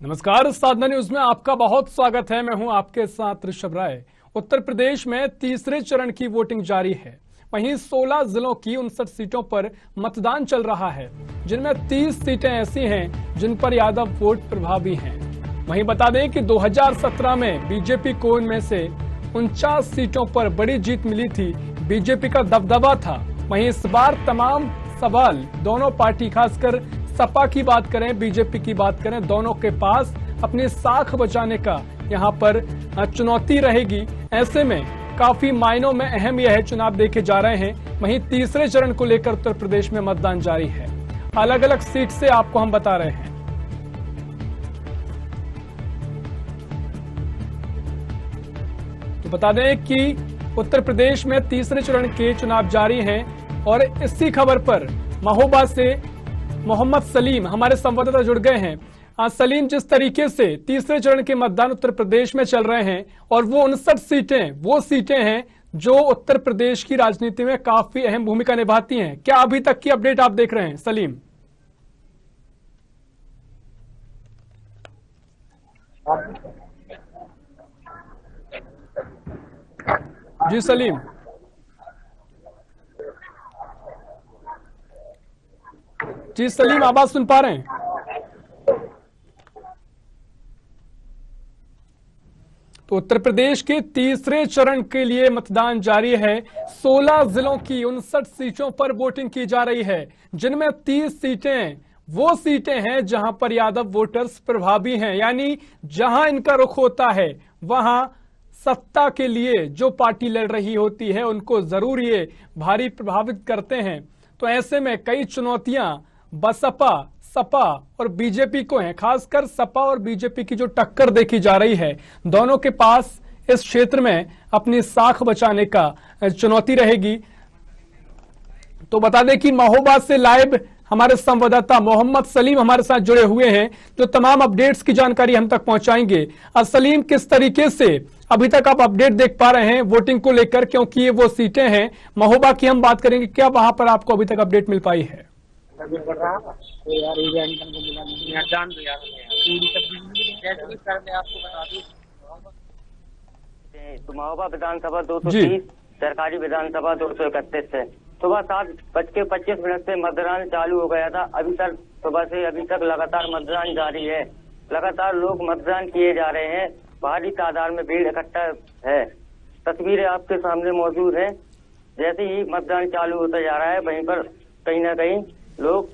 नमस्कार, साधना न्यूज में आपका बहुत स्वागत है। मैं हूं आपके साथ ऋषभ राय। उत्तर प्रदेश में तीसरे चरण की वोटिंग जारी है। वहीं 16 जिलों की 59 सीटों पर मतदान चल रहा है, जिनमें 30 सीटें ऐसी हैं जिन पर यादव वोट प्रभावी हैं। वहीं बता दें कि 2017 में बीजेपी को इनमें से 49 सीटों पर बड़ी जीत मिली थी। बीजेपी का दबदबा था। वहीं इस बार तमाम सवाल दोनों पार्टी, खासकर सपा की बात करें, बीजेपी की बात करें, दोनों के पास अपनी साख बचाने का यहां पर चुनौती रहेगी। ऐसे में काफी मायनों में अहम यह है चुनाव देखे जा रहे हैं। वहीं तीसरे चरण को लेकर उत्तर प्रदेश में मतदान जारी है। अलग अलग सीट से आपको हम बता रहे हैं। तो बता दें कि उत्तर प्रदेश में तीसरे चरण के चुनाव जारी हैं और इसी खबर पर महोबा से मोहम्मद सलीम हमारे संवाददाता जुड़ गए हैं। सलीम, जिस तरीके से तीसरे चरण के मतदान उत्तर प्रदेश में चल रहे हैं और वो 59 सीटें वो सीटें हैं जो उत्तर प्रदेश की राजनीति में काफी अहम भूमिका निभाती हैं, क्या अभी तक की अपडेट आप देख रहे हैं सलीम? जी सलीम। जी सलीम, आवाज सुन पा रहे हैं? तो उत्तर प्रदेश के तीसरे चरण के लिए मतदान जारी है। 16 जिलों की 59 सीटों पर वोटिंग की जा रही है, जिनमें 30 सीटें वो सीटें हैं जहां पर यादव वोटर्स प्रभावी हैं, यानी जहां इनका रुख होता है वहां सत्ता के लिए जो पार्टी लड़ रही होती है उनको जरूर ये भारी प्रभावित करते हैं। तो ऐसे में कई चुनौतियां बसपा, सपा और बीजेपी को हैं। खासकर सपा और बीजेपी की जो टक्कर देखी जा रही है, दोनों के पास इस क्षेत्र में अपनी साख बचाने का चुनौती रहेगी। तो बता दें कि महोबा से लाइव हमारे संवाददाता मोहम्मद सलीम हमारे साथ जुड़े हुए हैं, जो तमाम अपडेट्स की जानकारी हम तक पहुंचाएंगे। सलीम, किस तरीके से अभी तक आप अपडेट देख पा रहे हैं वोटिंग को लेकर, क्योंकि ये वो सीटें हैं, महोबा की हम बात करेंगे, क्या वहां पर आपको अभी तक अपडेट मिल पाई है? तो महोबा विधानसभा 230, सरकारी विधानसभा 231 है। सुबह 7:25 से मतदान चालू हो गया था। अभी तक सुबह से अभी तक लगातार मतदान जारी है। लगातार लोग मतदान किए जा रहे हैं। भारी तादाद में भीड़ इकट्ठा है। तस्वीरें आपके सामने मौजूद है। जैसे ही मतदान चालू होता जा रहा है, वहीं पर कहीं ना कहीं लोग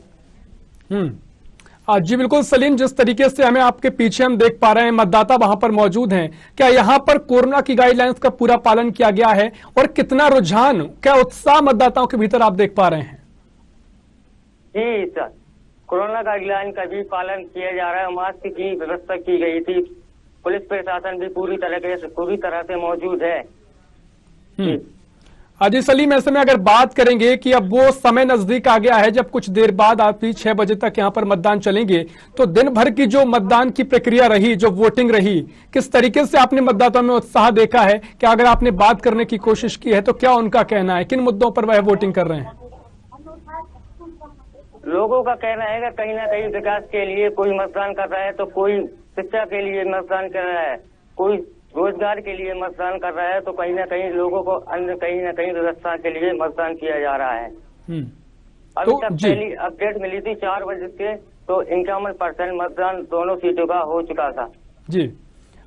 जी बिल्कुल सलीम, जिस तरीके से हमें आपके पीछे हम देख पा रहे हैं मतदाता वहां पर मौजूद हैं, क्या यहां पर कोरोना की गाइडलाइंस का पूरा पालन किया गया है और कितना रुझान, क्या उत्साह मतदाताओं के भीतर आप देख पा रहे हैं? जी सर, कोरोना गाइडलाइन का भी पालन किया जा रहा है। मास्क की व्यवस्था की गई थी। पुलिस प्रशासन भी पूरी तरह से मौजूद है। जी सलीम, ऐसे में अगर बात करेंगे कि अब वो समय नजदीक आ गया है जब कुछ देर बाद आप 6 बजे तक यहाँ पर मतदान चलेंगे, तो दिन भर की जो मतदान की प्रक्रिया रही, जो वोटिंग रही, किस तरीके से आपने मतदाताओं में उत्साह देखा है? क्या अगर आपने बात करने की कोशिश की है तो क्या उनका कहना है, किन मुद्दों पर वह वोटिंग कर रहे हैं? लोगों का कहना है कि कहीं ना कहीं विकास के लिए कोई मतदान कर रहा है, तो कोई शिक्षा के लिए मतदान कर रहा है, कोई रोजगार के लिए मतदान कर रहा है, तो कहीं ना कहीं लोगों को अन्य कहीं ना कहीं व्यवस्था के लिए मतदान किया जा रहा है। अभी तक पहली अपडेट मिली थी 4 बजे के, तो 51% मतदान दोनों सीटों का हो चुका था। जी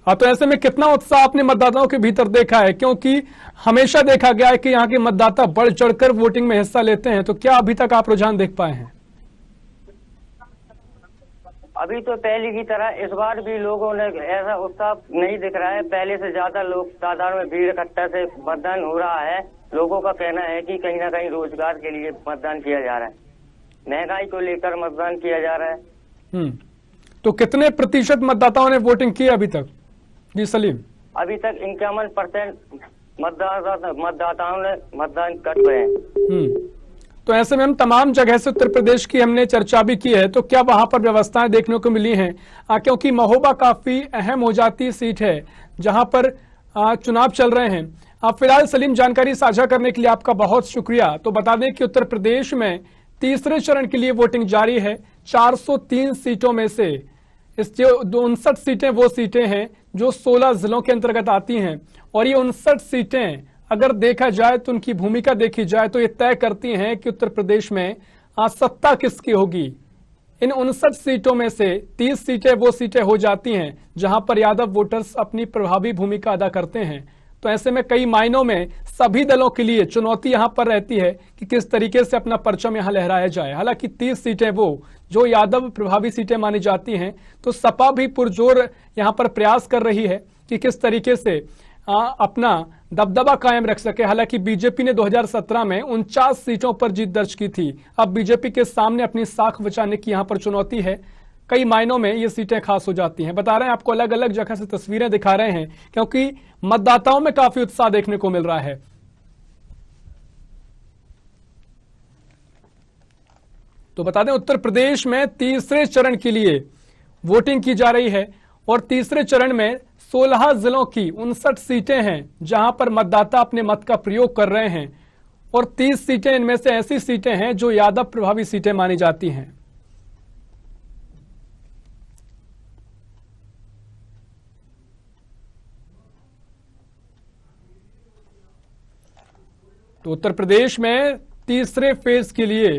तो ऐसे में कितना उत्साह आपने मतदाताओं के भीतर देखा है? क्योंकि हमेशा देखा गया है कि यहाँ के मतदाता बढ़ चढ़कर वोटिंग में हिस्सा लेते हैं, तो क्या अभी तक आप रुझान देख पाए हैं? अभी तो पहले की तरह इस बार भी लोगों ने ऐसा उत्साह नहीं दिख रहा है। पहले से ज्यादा लोग तादाद में भीड़ इकट्ठा से मतदान हो रहा है। लोगों का कहना है कि कहीं ना कहीं रोजगार के लिए मतदान किया जा रहा है, महंगाई को लेकर मतदान किया जा रहा है। तो कितने प्रतिशत मतदाताओं ने वोटिंग की अभी तक? जी सलीम, अभी तक 51% मतदाताओं ने मतदान कर रहे हैं। तो ऐसे में हम तमाम जगह से उत्तर प्रदेश की हमने चर्चा भी की है, तो क्या वहां पर व्यवस्थाएं देखने को मिली हैं? क्योंकि महोबा काफी अहम हो जाती सीट है जहां पर चुनाव चल रहे हैं। फिलहाल सलीम, जानकारी साझा करने के लिए आपका बहुत शुक्रिया। तो बता दें कि उत्तर प्रदेश में तीसरे चरण के लिए वोटिंग जारी है। 403 सीटों में से इस जो 59 सीटें वो सीटें हैं जो 16 जिलों के अंतर्गत आती हैं, और ये 59 सीटें अगर देखा जाए तो उनकी भूमिका देखी जाए तो ये तय करती हैं कि उत्तर प्रदेश में सत्ता किसकी होगी। इन 59 सीटों में से 30 सीटें वो सीटें हो जाती हैं जहां पर यादव वोटर्स अपनी प्रभावी भूमिका अदा करते हैं। तो ऐसे में कई मायनों में सभी दलों के लिए चुनौती यहां पर रहती है कि किस तरीके से अपना परचम यहां लहराया जाए। हालांकि 30 सीटें वो जो यादव प्रभावी सीटें मानी जाती हैं, तो सपा भी पुरजोर यहां पर प्रयास कर रही है कि किस तरीके से अपना दबदबा कायम रख सके। हालांकि बीजेपी ने 2017 में 49 सीटों पर जीत दर्ज की थी। अब बीजेपी के सामने अपनी साख बचाने की यहां पर चुनौती है। कई मायनों में ये सीटें खास हो जाती हैं। बता रहे हैं आपको, अलग अलग जगह से तस्वीरें दिखा रहे हैं क्योंकि मतदाताओं में काफी उत्साह देखने को मिल रहा है। तो बता दें, उत्तर प्रदेश में तीसरे चरण के लिए वोटिंग की जा रही है और तीसरे चरण में 16 जिलों की 59 सीटें हैं जहां पर मतदाता अपने मत का प्रयोग कर रहे हैं, और 30 सीटें इनमें से ऐसी सीटें हैं जो यादव प्रभावी सीटें मानी जाती हैं। तो उत्तर प्रदेश में तीसरे फेज के लिए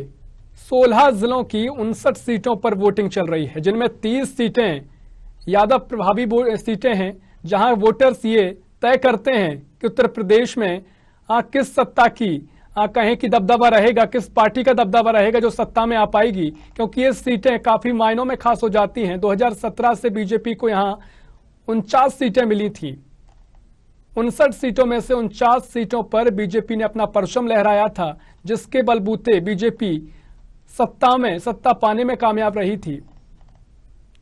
16 जिलों की 59 सीटों पर वोटिंग चल रही है, जिनमें 30 सीटें यादव प्रभावी सीटें हैं जहां वोटर्स ये तय करते हैं कि उत्तर प्रदेश में किस सत्ता की कहें कि दबदबा रहेगा, किस पार्टी का दबदबा रहेगा जो सत्ता में आ पाएगी। क्योंकि ये सीटें काफी मायनों में खास हो जाती हैं। 2017 से बीजेपी को यहां 49 सीटें मिली थी। 59 सीटों में से 49 सीटों पर बीजेपी ने अपना परचम लहराया था, जिसके बलबूते बीजेपी सत्ता पाने में कामयाब रही थी।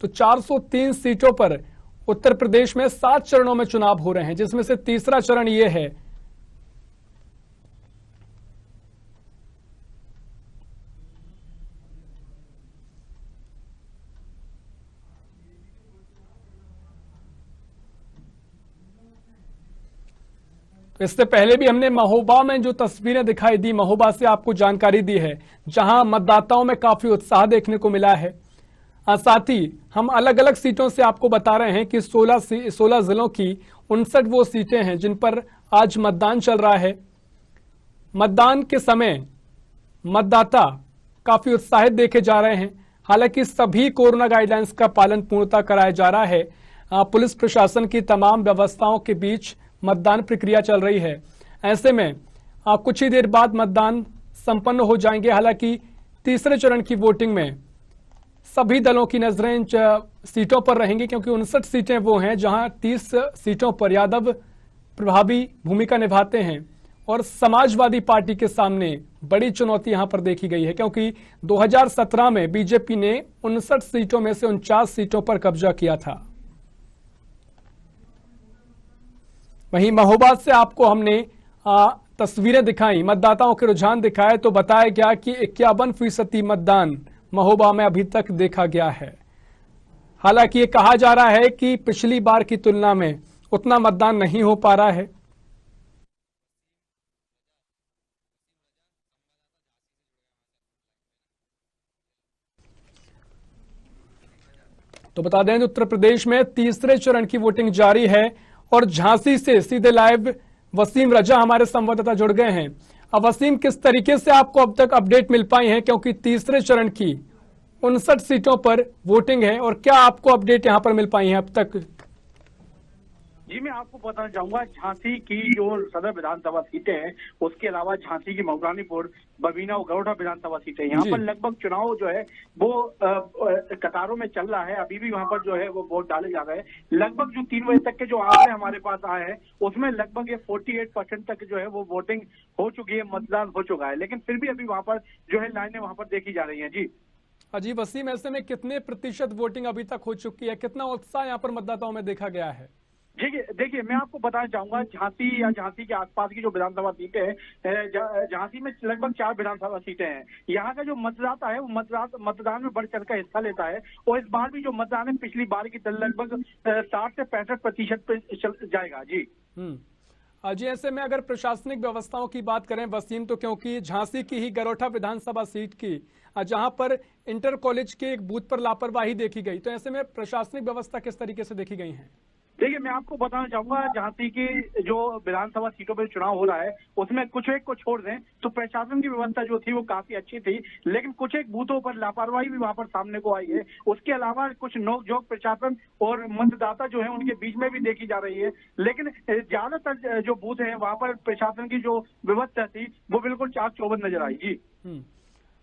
तो 403 सीटों पर उत्तर प्रदेश में 7 चरणों में चुनाव हो रहे हैं, जिसमें से तीसरा चरण ये है। इससे पहले भी हमने महोबा में जो तस्वीरें दिखाई दी, महोबा से आपको जानकारी दी है, जहां मतदाताओं में काफी उत्साह देखने को मिला है। साथ ही हम अलग अलग सीटों से आपको बता रहे हैं कि 16 जिलों की 59 वो सीटें हैं जिन पर आज मतदान चल रहा है। मतदान के समय मतदाता काफी उत्साहित देखे जा रहे हैं। हालांकि सभी कोरोना गाइडलाइंस का पालन पूर्णतः कराया जा रहा है। पुलिस प्रशासन की तमाम व्यवस्थाओं के बीच मतदान प्रक्रिया चल रही है। ऐसे में कुछ ही देर बाद मतदान संपन्न हो जाएंगे। हालांकि तीसरे चरण की वोटिंग में सभी दलों की नजरें इन सीटों पर रहेंगी, क्योंकि 59 सीटें वो हैं जहां 30 सीटों पर यादव प्रभावी भूमिका निभाते हैं। और समाजवादी पार्टी के सामने बड़ी चुनौती यहां पर देखी गई है, क्योंकि 2017 में बीजेपी ने 59 सीटों में से 49 सीटों पर कब्जा किया था। वहीं महोबा से आपको हमने तस्वीरें दिखाई, मतदाताओं के रुझान दिखाए, तो बताया गया कि 51% मतदान महोबा में अभी तक देखा गया है। हालांकि ये कहा जा रहा है कि पिछली बार की तुलना में उतना मतदान नहीं हो पा रहा है। तो बता दें, उत्तर प्रदेश में तीसरे चरण की वोटिंग जारी है और झांसी से सीधे लाइव वसीम रजा हमारे संवाददाता जुड़ गए हैं। अब वसीम, किस तरीके से आपको अब तक अपडेट मिल पाई है, क्योंकि तीसरे चरण की 59 सीटों पर वोटिंग है, और क्या आपको अपडेट यहां पर मिल पाई है अब तक? जी, मैं आपको बताना चाहूंगा, झांसी की जो सदर विधानसभा सीटें हैं, उसके अलावा झांसी की मऊरानीपुर, बबीना और गौड़ा विधानसभा सीटें, यहाँ पर लगभग चुनाव जो है वो कतारों में चल रहा है। अभी भी वहाँ पर जो है वो वोट डाले जा रहे हैं। लगभग जो 3 बजे तक के जो आंकड़े हमारे पास आए हैं, उसमें लगभग ये 48% तक जो है वो वोटिंग हो चुकी है, मतदान हो चुका है। लेकिन फिर भी अभी वहाँ पर जो है लाइनें वहाँ पर देखी जा रही है। जी जी वसीम, ऐसे में कितने प्रतिशत वोटिंग अभी तक हो चुकी है, कितना उत्साह यहाँ पर मतदाताओं में देखा गया है? देखिए, मैं आपको बताना चाहूंगा, झांसी या झांसी के आसपास की जो विधानसभा सीटें हैं, झांसी में लगभग 4 विधानसभा सीटें हैं। यहाँ का जो मतदाता है वो मतदान में बढ़ चढ़ कर हिस्सा लेता है, और इस बार भी जो मतदान है पिछली बार की लगभग 60 से 65% पे जाएगा। जी जी, ऐसे में अगर प्रशासनिक व्यवस्थाओं की बात करें वसीम, तो क्योंकि झांसी की ही गरोठा विधानसभा सीट की जहां पर इंटर कॉलेज के एक बूथ पर लापरवाही देखी गई, तो ऐसे में प्रशासनिक व्यवस्था किस तरीके से देखी गई है? देखिए, मैं आपको बताना चाहूंगा, झांसी की जो विधानसभा सीटों पर चुनाव हो रहा है उसमें कुछ एक को छोड़ दें तो प्रशासन की व्यवस्था जो थी वो काफी अच्छी थी, लेकिन कुछ एक बूथों पर लापरवाही भी वहां पर सामने को आई है। उसके अलावा कुछ नोकझोंक प्रशासन और मतदाता जो है उनके बीच में भी देखी जा रही है, लेकिन ज्यादातर जो बूथ है वहां पर प्रशासन की जो व्यवस्था थी वो बिल्कुल चाक चौबंद नजर आई। जी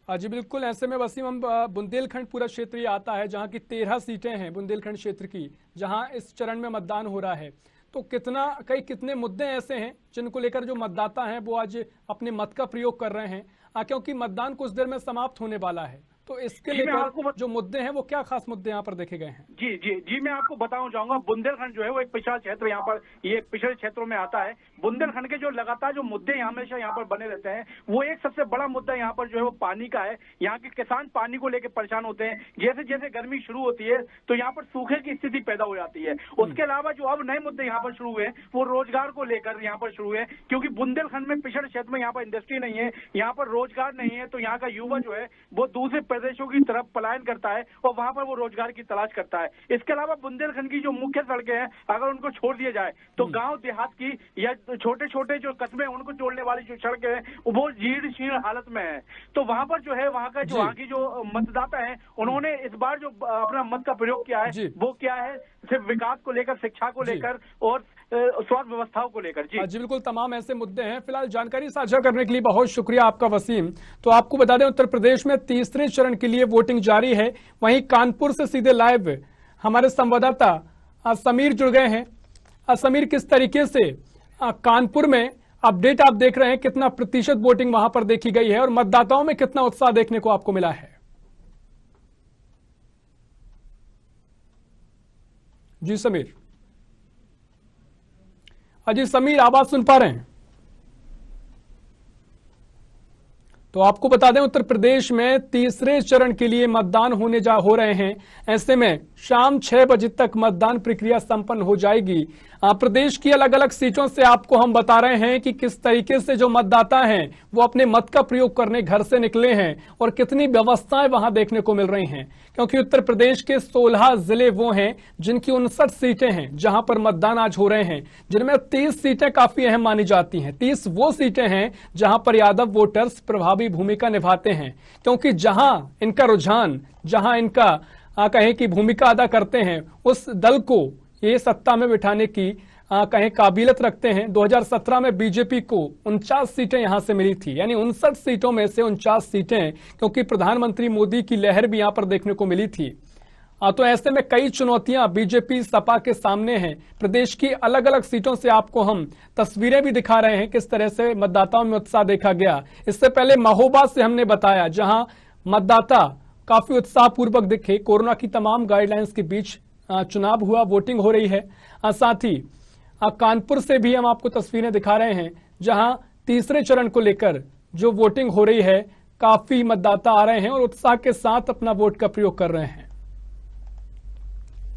जी बिल्कुल। ऐसे में वसीम, हम बुंदेलखंड पूरा क्षेत्र ये आता है जहां की 13 सीटें हैं बुंदेलखंड क्षेत्र की, जहां इस चरण में मतदान हो रहा है, तो कितने मुद्दे ऐसे हैं जिनको लेकर जो मतदाता हैं वो आज अपने मत का प्रयोग कर रहे हैं, क्योंकि मतदान कुछ देर में समाप्त होने वाला है, तो इसके लेकर जो मुद्दे हैं वो क्या खास मुद्दे यहाँ पर देखे गए हैं? जी, मैं आपको बताना चाहूंगा, बुंदेलखंड जो है वो एक पिछड़ा क्षेत्र, यहाँ पर ये पिछड़े क्षेत्रों में आता है। बुंदेलखंड के जो लगातार जो मुद्दे हमेशा यहाँ पर बने रहते हैं, वो एक सबसे बड़ा मुद्दा यहाँ पर जो है वो पानी का है। यहाँ के किसान पानी को लेकर परेशान होते हैं। जैसे जैसे गर्मी शुरू होती है तो यहाँ पर सूखे की स्थिति पैदा हो जाती है। उसके अलावा जो अब नए मुद्दे यहाँ पर शुरू हुए वो रोजगार को लेकर यहाँ पर शुरू है, क्योंकि बुंदेलखंड में पिछड़े क्षेत्र में यहाँ पर इंडस्ट्री नहीं है, यहाँ पर रोजगार नहीं है, तो यहाँ का युवा जो है वो दूसरे प्रदेशों की तरफ पलायन करता है और वहां पर वो रोजगार की तलाश करता है। इसके अलावा बुंदेलखंड की जो मुख्य सड़कें हैं अगर उनको छोड़ दिया जाए तो गांव देहात की या छोटे छोटे जो कस्बे हैं उनको जोड़ने वाली जो सड़कें हैं वो जीर्ण शीर्ण हालत में है। तो वहां पर जो है वहां की जो मतदाता है उन्होंने इस बार जो अपना मत का प्रयोग किया है वो क्या है, सिर्फ विकास को लेकर, शिक्षा को लेकर और स्वास्थ्य व्यवस्थाओं को लेकर। जी बिल्कुल, तमाम ऐसे मुद्दे हैं। फिलहाल जानकारी साझा करने के लिए बहुत शुक्रिया आपका वसीम। तो आपको बता दें, उत्तर प्रदेश में तीसरे चरण के लिए वोटिंग जारी है। वहीं कानपुर से सीधे लाइव हमारे संवाददाता समीर जुड़ गए हैं। समीर, किस तरीके से कानपुर में अपडेट आप देख रहे हैं, कितना प्रतिशत वोटिंग वहां पर देखी गई है और मतदाताओं में कितना उत्साह देखने को आपको मिला है? जी समीर। अजी समीर, आवाज सुन पा रहे हैं? तो आपको बता दें, उत्तर प्रदेश में तीसरे चरण के लिए मतदान हो रहे हैं। ऐसे में शाम 6 बजे तक मतदान प्रक्रिया संपन्न हो जाएगी। प्रदेश की अलग अलग सीटों से आपको हम बता रहे हैं कि किस तरीके से जो मतदाता हैं वो अपने मत का प्रयोग करने घर से निकले हैं और कितनी व्यवस्थाएं वहां देखने को मिल रही हैं, क्योंकि उत्तर प्रदेश के 16 जिले वो हैं जिनकी 59 सीटें हैं जहां पर मतदान आज हो रहे हैं, जिनमें 30 सीटें काफी अहम मानी जाती हैं। 30 वो सीटें हैं जहां पर यादव वोटर्स प्रभावी भूमिका निभाते हैं, क्योंकि जहां इनका रुझान, जहां इनका कहें कि भूमिका अदा करते हैं, उस दल को ये सत्ता में बिठाने की कहें काबिलियत रखते हैं। 2017 में बीजेपी को 49 सीटें यहां से मिली थी, यानी 59 सीटों में से 49 सीटें, क्योंकि प्रधानमंत्री मोदी की लहर भी यहां पर देखने को मिली थी। तो ऐसे में कई चुनौतियां बीजेपी सपा के सामने हैं। प्रदेश की अलग अलग सीटों से आपको हम तस्वीरें भी दिखा रहे हैं किस तरह से मतदाताओं में उत्साह देखा गया। इससे पहले महोबा से हमने बताया जहां मतदाता काफी उत्साहपूर्वक दिखे। कोरोना की तमाम गाइडलाइंस के बीच चुनाव हुआ, वोटिंग हो रही है। साथ ही कानपुर से भी हम आपको तस्वीरें दिखा रहे हैं जहां तीसरे चरण को लेकर जो वोटिंग हो रही है, काफी मतदाता आ रहे हैं और उत्साह के साथ अपना वोट का प्रयोग कर रहे हैं।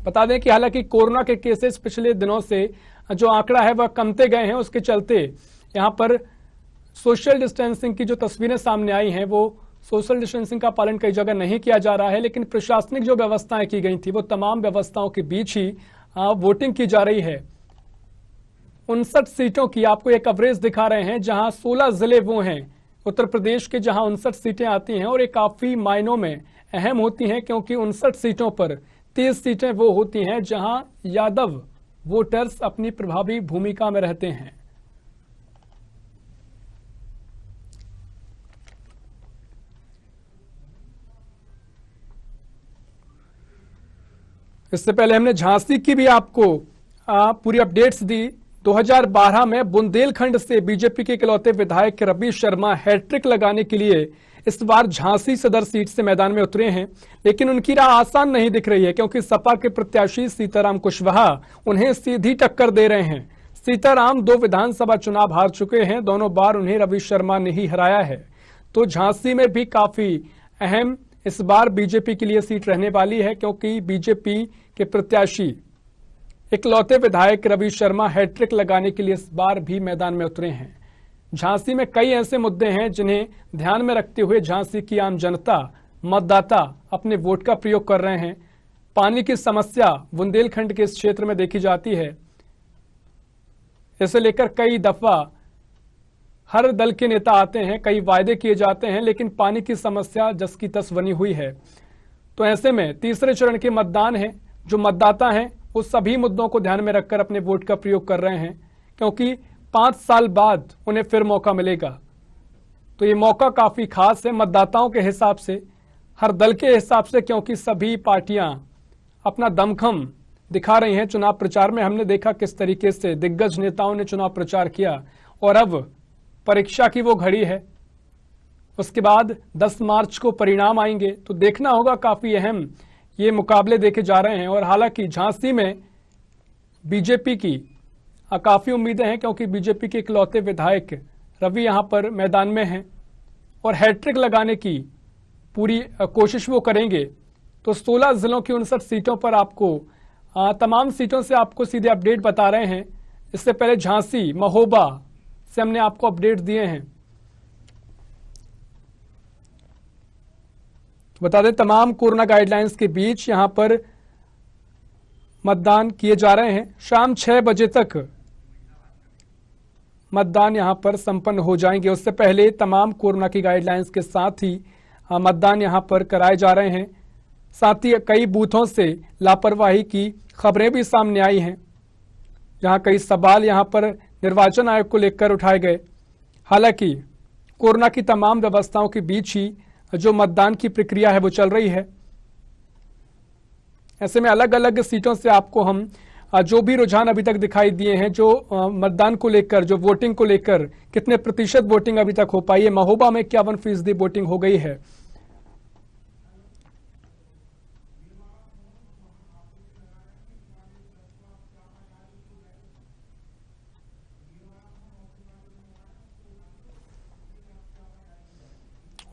बता दें कि हालांकि कोरोना के केसेस पिछले दिनों से जो आंकड़ा है वह कमते गए हैं, उसके चलते यहां पर सोशल डिस्टेंसिंग की जो तस्वीरें सामने आई हैं वो सोशल डिस्टेंसिंग का पालन कई जगह नहीं किया जा रहा है, लेकिन प्रशासनिक जो व्यवस्थाएं की गई थी वो तमाम व्यवस्थाओं के बीच ही वोटिंग की जा रही है। 59 सीटों की आपको एक कवरेज दिखा रहे हैं जहां 16 जिले वो हैं उत्तर प्रदेश के जहां 59 सीटें आती हैं और ये काफी मायनों में अहम होती हैं, क्योंकि 59 सीटों पर 30 सीटें वो होती हैं जहां यादव वोटर्स अपनी प्रभावी भूमिका में रहते हैं। इससे पहले हमने झांसी की भी आपको पूरी अपडेट्स दी। 2012 में बुंदेलखंड से बीजेपी के इकलौते विधायक रवि शर्मा हैट्रिक लगाने के लिए इस बार झांसी सदर सीट से मैदान में उतरे हैं, लेकिन उनकी राह आसान नहीं दिख रही है, क्योंकि सपा के प्रत्याशी सीताराम कुशवाहा उन्हें सीधी टक्कर दे रहे हैं। सीताराम 2 विधानसभा चुनाव हार चुके हैं, दोनों बार उन्हें रवि शर्मा ने ही हराया है। तो झांसी में भी काफी अहम इस बार बीजेपी के लिए सीट रहने वाली है, क्योंकि बीजेपी के प्रत्याशी इकलौते विधायक रवि शर्मा हैट्रिक लगाने के लिए इस बार भी मैदान में उतरे हैं। झांसी में कई ऐसे मुद्दे हैं जिन्हें ध्यान में रखते हुए झांसी की आम जनता, मतदाता अपने वोट का प्रयोग कर रहे हैं। पानी की समस्या बुंदेलखंड के इस क्षेत्र में देखी जाती है। इसे लेकर कई दफा हर दल के नेता आते हैं, कई वायदे किए जाते हैं, लेकिन पानी की समस्या जस की तस बनी हुई है। तो ऐसे में तीसरे चरण के मतदान है, जो मतदाता हैं वो सभी मुद्दों को ध्यान में रखकर अपने वोट का प्रयोग कर रहे हैं, क्योंकि 5 साल बाद उन्हें फिर मौका मिलेगा। तो ये मौका काफी खास है मतदाताओं के हिसाब से, हर दल के हिसाब से, क्योंकि सभी पार्टियां अपना दमखम दिखा रही हैं। चुनाव प्रचार में हमने देखा किस तरीके से दिग्गज नेताओं ने चुनाव प्रचार किया, और अब परीक्षा की वो घड़ी है। उसके बाद 10 मार्च को परिणाम आएंगे, तो देखना होगा। काफी अहम ये मुकाबले देखे जा रहे हैं। और हालांकि झांसी में बीजेपी की काफी उम्मीदें हैं, क्योंकि बीजेपी के इकलौते विधायक रवि यहां पर मैदान में हैं और हैट्रिक लगाने की पूरी कोशिश वो करेंगे। तो 16 जिलों की 59 सीटों पर आपको तमाम सीटों से आपको सीधे अपडेट बता रहे हैं। इससे पहले झांसी, महोबा से हमने आपको अपडेट दिए हैं। बता दें, तमाम कोरोना गाइडलाइंस के बीच यहां पर मतदान किए जा रहे हैं। शाम 6 बजे तक मतदान यहां पर संपन्न हो जाएंगे। उससे पहले तमाम कोरोना की गाइडलाइंस के साथ ही मतदान यहां पर कराए जा रहे हैं। साथ ही कई बूथों से लापरवाही की खबरें भी सामने आई हैं, जहां कई सवाल यहां पर निर्वाचन आयोग को लेकर उठाए गए। हालांकि कोरोना की तमाम व्यवस्थाओं के बीच ही जो मतदान की प्रक्रिया है वो चल रही है। ऐसे में अलग अलग सीटों से आपको हम जो भी रुझान अभी तक दिखाई दिए हैं, जो मतदान को लेकर, जो वोटिंग को लेकर कितने प्रतिशत वोटिंग अभी तक हो पाई है। महोबा में 51% वोटिंग हो गई है।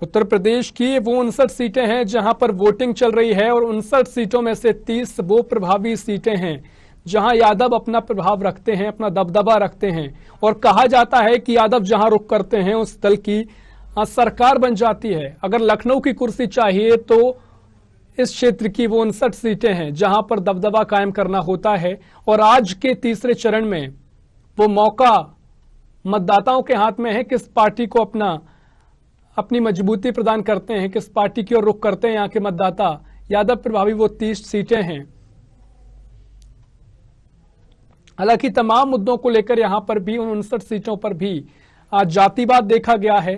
उत्तर प्रदेश की वो 59 सीटें हैं जहां पर वोटिंग चल रही है, और 59 सीटों में से 30 वो प्रभावी सीटें हैं जहां यादव अपना प्रभाव रखते हैं, अपना दबदबा रखते हैं। और कहा जाता है कि यादव जहां रुख करते हैं उस दल की सरकार बन जाती है। अगर लखनऊ की कुर्सी चाहिए तो इस क्षेत्र की वो 59 सीटें हैं जहां पर दबदबा कायम करना होता है। और आज के तीसरे चरण में वो मौका मतदाताओं के हाथ में है, किस पार्टी को अपनी मजबूती प्रदान करते हैं, किस पार्टी की ओर रुख करते हैं यहाँ के मतदाता। यादव प्रभावी वो 30 सीटें हैं। हालांकि तमाम मुद्दों को लेकर यहां पर भी उन 59 सीटों पर भी जातिवाद देखा गया है।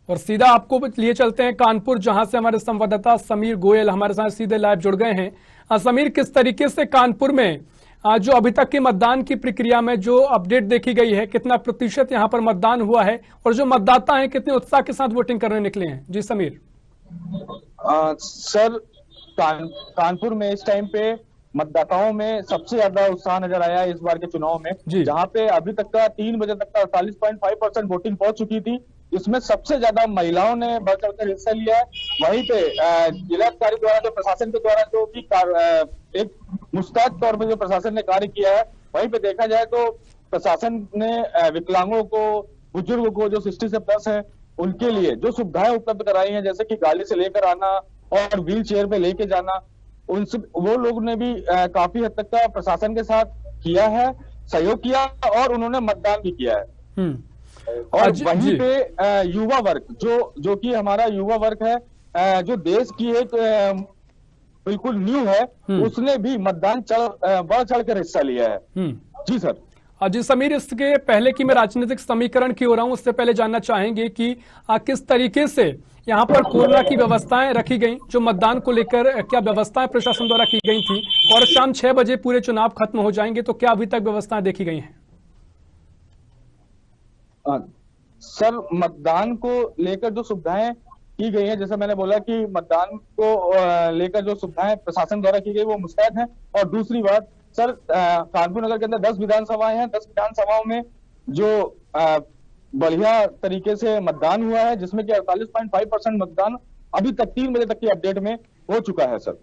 और सीधा आपको लिए चलते हैं कानपुर, जहां से हमारे संवाददाता समीर गोयल हमारे साथ सीधे लाइव जुड़ गए हैं। समीर, किस तरीके से कानपुर में जो अभी तक की मतदान की प्रक्रिया में जो अपडेट देखी गई है, कितना प्रतिशत यहां पर मतदान हुआ है और जो मतदाता हैं कितने उत्साह के साथ वोटिंग करने निकले हैं? जी समीर। सर, कानपुर में इस टाइम पे मतदाताओं में सबसे ज्यादा उत्साह नजर आया इस बार के चुनाव में, जहां पे अभी तक का 3 बजे तक का 48.5% वोटिंग पहुंच चुकी थी। इसमें सबसे ज्यादा महिलाओं ने बढ़ चढ़कर हिस्सा लिया है। वहीं पे जिलाधिकारी द्वारा जो प्रशासन के द्वारा जो भी एक मुस्तैद तौर पर जो प्रशासन ने कार्य किया है, वहीं पे देखा जाए तो प्रशासन ने विकलांगों को, बुजुर्गों को जो 60 से प्लस है, उनके लिए जो सुविधाएं उपलब्ध कराई हैं, जैसे कि गाड़ी से लेकर आना और व्हील चेयर पे लेके जाना, उनसे वो लोग ने भी काफी हद तक का प्रशासन के साथ किया है, सहयोग किया और उन्होंने मतदान भी किया है। और वहीं पे युवा वर्ग जो कि हमारा युवा वर्ग है, जो देश की एक बिल्कुल न्यू है, उसने भी मतदान बढ़ चढ़ कर हिस्सा लिया है। जी सर। जी समीर, इसके पहले कि मैं राजनीतिक समीकरण की ओर आऊं, उससे पहले जानना चाहेंगे कि किस तरीके से यहाँ पर कोरोना की व्यवस्थाएं रखी गई, जो मतदान को लेकर क्या व्यवस्थाएं प्रशासन द्वारा की गई थी, और शाम 6 बजे पूरे चुनाव खत्म हो जाएंगे तो क्या अभी तक व्यवस्थाएं देखी गई हैं? सर, मतदान को लेकर जो सुविधाएं की गई हैं, जैसे मैंने बोला कि मतदान को लेकर जो सुविधाएं प्रशासन द्वारा की गई वो मुस्तैद हैं। और दूसरी बात सर, कानपुर नगर के अंदर 10 विधानसभाएं हैं। 10 विधानसभाओं में जो बढ़िया तरीके से मतदान हुआ है, जिसमें कि 48.5% मतदान अभी तक 3 बजे तक की अपडेट में हो चुका है सर।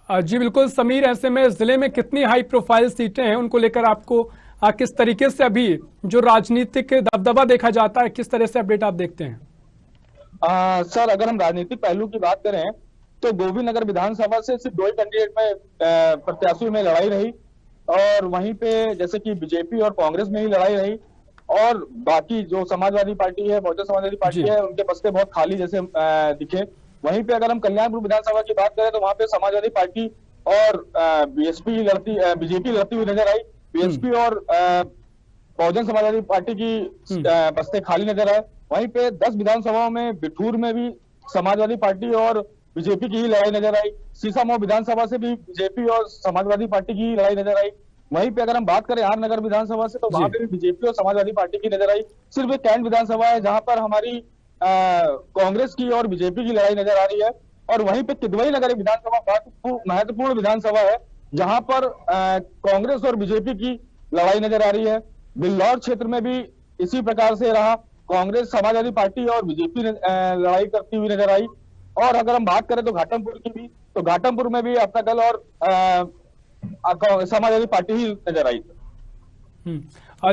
जी बिल्कुल समीर, ऐसे में जिले में कितनी हाई प्रोफाइल सीटें हैं, उनको लेकर आपको किस तरीके से अभी जो राजनीतिक दबदबा देखा जाता है, किस तरह से अपडेट आप देखते हैं? सर अगर हम राजनीतिक पहलू की बात करें तो गोविंदनगर विधानसभा से सिर्फ 2 ही कैंडिडेट में प्रत्याशियों में लड़ाई रही, और वहीं पे जैसे कि बीजेपी और कांग्रेस में ही लड़ाई रही, और बाकी जो समाजवादी पार्टी है, बहुजन समाजवादी पार्टी है, उनके बस्ते बहुत खाली जैसे दिखे। वहीं पे अगर हम कल्याणपुर विधानसभा की बात करें तो वहां पे समाजवादी पार्टी और बीजेपी लड़ती हुई नजर आई। बीएसपी और बहुजन समाजवादी पार्टी की बस्ते खाली नजर आए। वहीं पे 10 विधानसभाओं में बिठूर में भी समाजवादी पार्टी और बीजेपी की ही लड़ाई नजर आई। सीसामऊ विधानसभा से भी बीजेपी और समाजवादी पार्टी की लड़ाई नजर आई। वहीं पे अगर हम बात करें आर नगर विधानसभा से तो वहां पे भी बीजेपी और समाजवादी पार्टी की नजर आई। सिर्फ एक कैंट विधानसभा है जहां पर हमारी कांग्रेस की और बीजेपी की लड़ाई नजर आ रही है। और वहीं पे किदवई नगर विधानसभा महत्वपूर्ण विधानसभा है जहां पर कांग्रेस और बीजेपी की लड़ाई नजर आ रही है। बिल्लौर क्षेत्र में भी इसी प्रकार से रहा, कांग्रेस समाजवादी पार्टी और बीजेपी लड़ाई करती हुई नजर आई। और अगर हम बात करें तो घाटमपुर की भी, तो घाटमपुर में भी अपना दल और समाजवादी पार्टी ही नजर आई।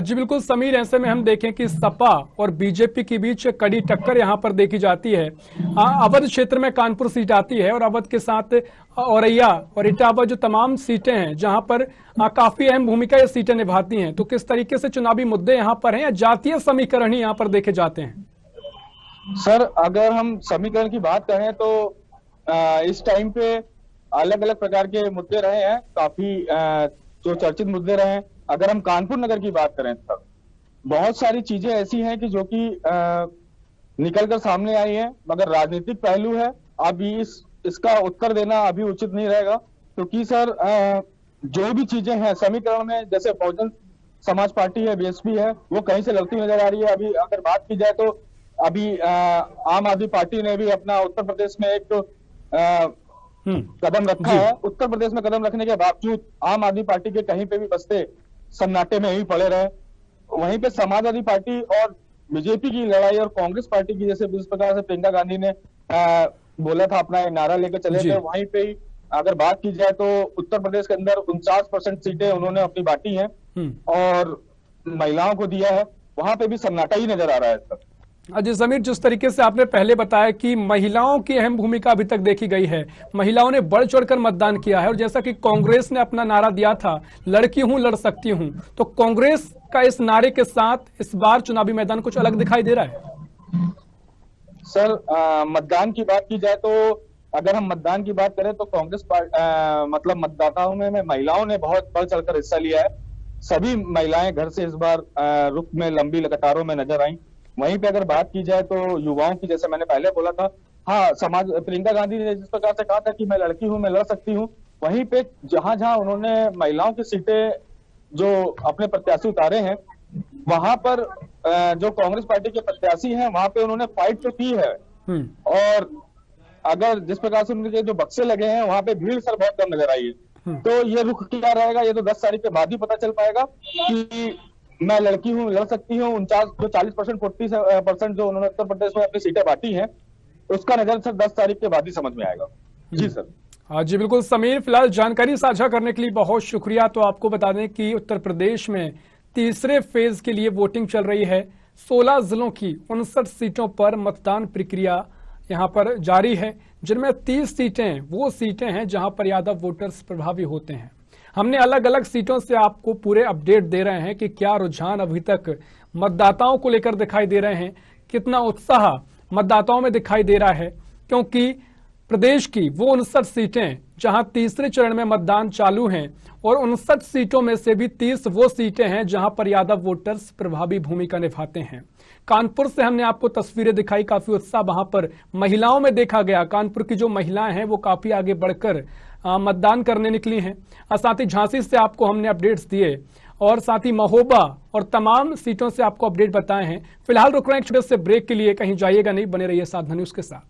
जी बिल्कुल समीर, ऐसे में हम देखें कि सपा और बीजेपी के बीच कड़ी टक्कर यहां पर देखी जाती है। अवध क्षेत्र में कानपुर सीट आती है और अवध के साथ औरैया और इटावा जो तमाम सीटें हैं जहां पर काफी अहम भूमिका ये सीटें निभाती हैं। तो किस तरीके से चुनावी मुद्दे यहां पर हैं या जातीय समीकरण ही यहां पर देखे जाते हैं? सर अगर हम समीकरण की बात करें तो इस टाइम पे अलग अलग प्रकार के मुद्दे रहे हैं, काफी जो चर्चित मुद्दे रहे हैं। अगर हम कानपुर नगर की बात करें तो बहुत सारी चीजें ऐसी हैं कि जो कि निकल कर सामने आई हैं, मगर राजनीतिक पहलू है। अभी इसका उत्तर देना अभी उचित नहीं रहेगा, क्योंकि सर जो भी चीजें हैं समीकरण में, जैसे बहुजन समाज पार्टी है, बीएसपी है, वो कहीं से लड़ती नजर आ रही है। अभी अगर बात की जाए तो अभी आम आदमी पार्टी ने भी अपना उत्तर प्रदेश में एक कदम रखा है। उत्तर प्रदेश में कदम रखने के बावजूद आम आदमी पार्टी के कहीं पे भी बस्ते सन्नाटे में ही पड़े रहे। वहीं पे समाजवादी पार्टी और बीजेपी की लड़ाई और कांग्रेस पार्टी की, जैसे जिस प्रकार से प्रियंका गांधी ने बोला था, अपना नारा लेकर चले थे, वहीं पे ही अगर बात की जाए तो उत्तर प्रदेश के अंदर 49% सीटें उन्होंने अपनी बांटी हैं और महिलाओं को दिया है। वहां पे भी सन्नाटा ही नजर आ रहा है सर। अजय समीर, जिस तरीके से आपने पहले बताया कि महिलाओं की अहम भूमिका अभी तक देखी गई है, महिलाओं ने बढ़ चढ़कर मतदान किया है, और जैसा कि कांग्रेस ने अपना नारा दिया था, लड़की हूं लड़ सकती हूं, तो कांग्रेस का इस नारे के साथ इस बार चुनावी मैदान कुछ अलग दिखाई दे रहा है? सर मतदान की बात की जाए तो अगर हम मतदान की बात करें तो कांग्रेस मतलब मतदाताओं में महिलाओं ने बहुत बढ़ चढ़कर हिस्सा लिया है। सभी महिलाएं घर से इस बार रुख में लंबी कतारों में नजर आई। वहीं पे अगर बात की जाए तो युवाओं की, जैसे मैंने पहले बोला था, हाँ, प्रियंका गांधी ने जिस प्रकार से कहा था कि मैं लड़की हूं, मैं लड़ सकती हूं, वहीं पे जहां जहां उन्होंने महिलाओं की सीटें जो अपने प्रत्याशी उतारे हैं, वहां पर जो कांग्रेस पार्टी के प्रत्याशी हैं वहां पे उन्होंने फाइट तो की है। और अगर जिस प्रकार से उनके जो बक्से लगे हैं वहां पे भीड़ सर बहुत कम नजर आई है। तो ये रुख क्या रहेगा, ये तो 10 तारीख के बाद ही पता चल पाएगा कि मैं लड़की हूं, लड़ सकती हूँ। 40% 40% जो उन्होंने उत्तर प्रदेश में अपनी सीटें बांटी हैं, उसका नजर सर 10 तारीख के बाद ही समझ में आएगा। जी सर। हाँ जी बिल्कुल समीर, फिलहाल जानकारी साझा करने के लिए बहुत शुक्रिया। तो आपको बता दें कि उत्तर प्रदेश में तीसरे फेज के लिए वोटिंग चल रही है। 16 जिलों की 59 सीटों पर मतदान प्रक्रिया यहां पर जारी है, जिनमें 30 सीटें वो सीटें हैं जहां पर यादव वोटर्स प्रभावी होते हैं। हमने अलग अलग सीटों से आपको पूरे अपडेट दे रहे हैं कि क्या रुझान अभी तक मतदाताओं को लेकर दिखाई दे रहे हैं, कितना उत्साह मतदाताओं में दिखाई दे रहा है, क्योंकि प्रदेश की वो 59 सीटें जहां तीसरे चरण में मतदान चालू हैं और 59 सीटों में से भी 30 वो सीटें हैं जहां पर यादव वोटर्स प्रभावी भूमिका निभाते हैं। कानपुर से हमने आपको तस्वीरें दिखाई, काफी उत्साह वहां पर महिलाओं में देखा गया। कानपुर की जो महिलाएं हैं वो काफी आगे बढ़कर मतदान करने निकली हैं। साथ ही झांसी से आपको हमने अपडेट्स दिए और साथ ही महोबा और तमाम सीटों से आपको अपडेट बताए हैं। फिलहाल रुक रहे हैं एक छोटे से ब्रेक के लिए, कहीं जाइएगा नहीं, बने रहिए सावधानी उसके साथ।